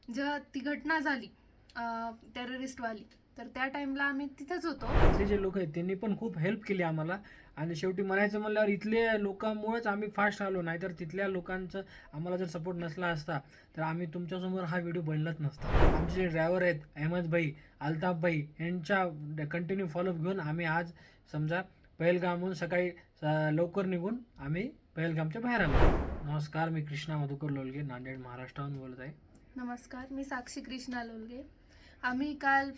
जेव्हा ती घटना झाली टेररिस्टवाली, तर त्या टाइमला आम्ही तिथेच होतो. इथले जे लोक आहेत त्यांनी पण खूप हेल्प केली आम्हाला. आणि शेवटी म्हणायचं म्हणल्यावर इथले लोकांमुळेच आम्ही फास्ट आलो, नाहीतर तिथल्या लोकांचं आम्हाला जर सपोर्ट नसला असता तर आम्ही तुमच्यासमोर हा व्हिडिओ बनलाच नसता. आमचे जे ड्रायव्हर आहेत अहमद भाई, अल्ताफ भाई यांच्या कंटिन्यू फॉलोअप घेऊन आम्ही आज समजा पहलगामहून सकाळी लवकर निघून आम्ही पहलगामच्या बाहेर आलो. नमस्कार, मी कृष्णा मधुकर लोलगे, नांदेड महाराष्ट्राहून बोलत आहे. नमस्कार, मी साक्षी कृष्णा लोलगे. आम्ही काल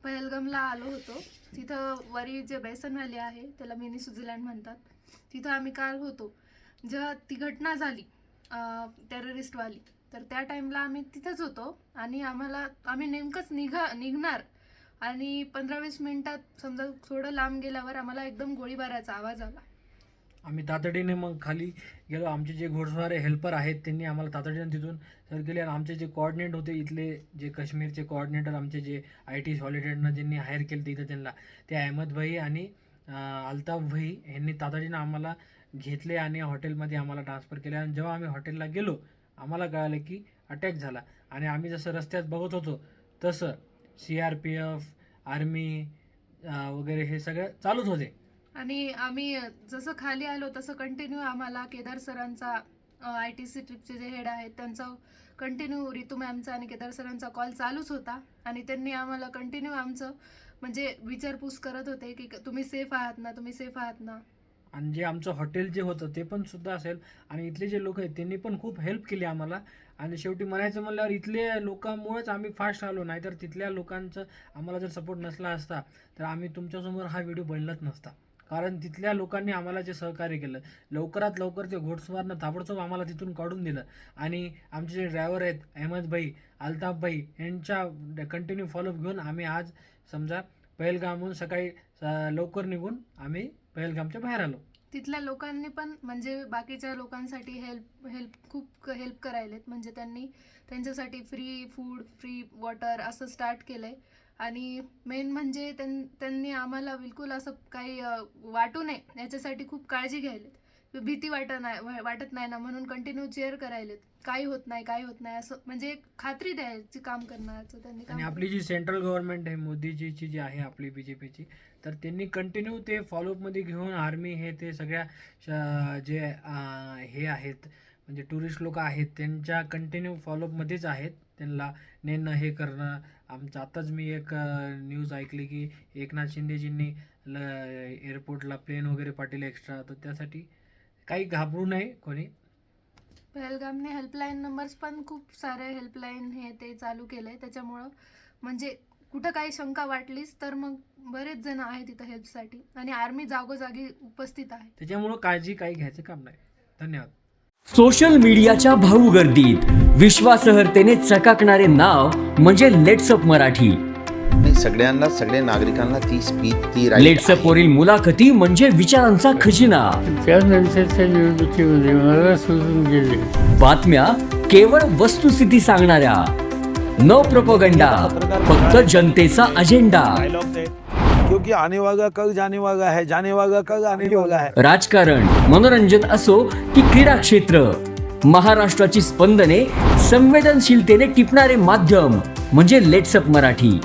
पहलगामला आलो होतो. तिथं वरी जे बेसन व्हॅली आहे त्याला मिनी स्वित्झर्लंड म्हणतात. तिथं आम्ही काल होतो. जेव्हा ती घटना झाली टेररिस्टवाली, तर त्या टाइमला आम्ही तिथेच होतो. आणि आम्ही नेमकंच निघणार आणि 15-20 मिनिटात समजा थोडं लांब गेल्यावर आम्हाला एकदम गोळीबाराचा आवाज आला. आम्ही तातडीने मग खाली गेलो. आमचे जे घोडस्वार हेल्पर आहेत त्यांनी आम्हाला तातडीने तिथून सर केले. आणि आमचे जे कोऑर्डिनेट होते इथले जे काश्मीरचे कोऑर्डिनेटर, आमचे जे IT सॉलिडेटनं ज्यांनी हायर केलं तिथं त्यांना, ते अहमद भाई आणि अल्ताफ भाई यांनी तातडीनं आम्हाला घेतले आणि हॉटेलमध्ये आम्हाला ट्रान्सफर केले. आणि जेव्हा आम्ही हॉटेलला गेलो आम्हाला कळालं की अटॅक झाला. आणि आम्ही जसं रस्त्यात बघत होतो तसं CRPF, आर्मी वगैरे हे सगळं चालूच होते. आणि आम्ही जसं खाली आलो तसं कंटिन्यू आम्हाला केदार सरांचा, ITC ट्रिपचे जे हेड आहेत त्यांचा कंटिन्यू, रितू मॅमचा आणि केदार सरांचा कॉल चालूच होता. आणि त्यांनी आम्हाला कंटिन्यू आमचं म्हणजे विचारपूस करत होते की तुम्ही सेफ आहात ना, तुम्ही सेफ आहात ना. आणि जे आमचं हॉटेल जे होतं ते पण सुद्धा असेल. आणि इथले जे लोक आहेत त्यांनी पण खूप हेल्प केली आम्हाला. आणि शेवटी म्हणायचं म्हणल्यावर इथले लोकांमुळेच आम्ही फास्ट आलो, नाहीतर तिथल्या लोकांचं आम्हाला जर सपोर्ट नसला असता तर आम्ही तुमच्यासमोर हा व्हिडिओ बनलाच नसता. कारण तिथल्या लोकांनी आम्हाला जे सहकार्य केलं, लवकरात लवकर ते घोडस्वारनं ताबडतोब आम्हाला तिथून काढून दिलं. आणि आमचे जे ड्रायव्हर आहेत अहमद भाई, अल्ताफ भाई यांच्या कंटिन्यू फॉलोअप घेऊन आम्ही आज समजा पहलगामहून सकाळी लवकर निघून आम्ही पहलगामच्या बाहेर आलो. तिथल्या लोकांनी पण म्हणजे बाकीच्या लोकांसाठी खूप हेल्प करायलेत. म्हणजे त्यांनी त्यांच्यासाठी फ्री फूड, फ्री वॉटर असं स्टार्ट केलंय. आणि मेन म्हणजे त्यांनी आम्हाला बिलकुल असं काही वाटू नये याच्यासाठी खूप काळजी घ्यायलेत. भीती वाटत नाही ना म्हणून कंटिन्यू चेअर करायलेत. काही होत नाही असं म्हणजे एक खात्री द्यायची काम करण्याचं त्यांनी काम. आणि आपली जी सेंट्रल गव्हर्नमेंट आहे मोदीजीची जी आहे आपली BJPची, तर त्यांनी कंटिन्यू ते फॉलोअपमध्ये घेऊन आर्मी हे ते सगळ्या जे हे आहेत म्हणजे टुरिस्ट लोक आहेत त्यांच्या कंटिन्यू फॉलोअपमध्येच आहेत. त्यांना नेणं हे करणं. आमचं आत्ताच मी एक न्यूज ऐकली की एकनाथ शिंदेजींनी एअरपोर्टला प्लेन वगैरे पाठवले एक्स्ट्रा. तर त्यासाठी काही घाबरू नये कोणी. पहलगामने हेल्पलाईन नंबर्स पण खूप सारे हेल्पलाईन हे ते चालू केलंय. त्याच्यामुळं म्हणजे कुठं काही शंका वाटलीच तर मग बरेच जण आहेत तिथं हेल्पसाठी. आणि आर्मी जागोजागी उपस्थित आहे. त्याच्यामुळं काळजी काही घ्यायचं काम नाही. धन्यवाद. सोशल मीडियाच्या भाऊ गर्दीत विश्वासार्हतेने चकाकणारे नाव म्हणजे लेट्सअप मराठी. सगळ्या नागरिकांना ती स्पीच, ती लेट्सअप वरील मुलाखती म्हणजे विचारांचा खजिना. त्यानंतरच्या निवडणुकीमध्ये मला सोडून गेले. बातम्या केवळ वस्तुस्थिती सांगणाऱ्या, न प्रोपगंडा, फक्त जनतेचा अजेंडा. क्योंकि आने वाला कल जाने वाला है, जाने वाला कल आने वाला है. राजकारण, मनोरंजन असो की क्रीडा क्षेत्र, महाराष्ट्राची स्पंदने संवेदनशीलतेने टिपणारे माध्यम म्हणजे लेट्सअप मराठी.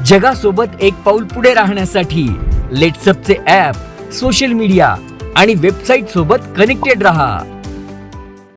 जगासोबत एक पाऊल पुढे राहण्यासाठी लेट्सअपचे ॲप, सोशल मीडिया आणि वेबसाईट सोबत कनेक्टेड रहा.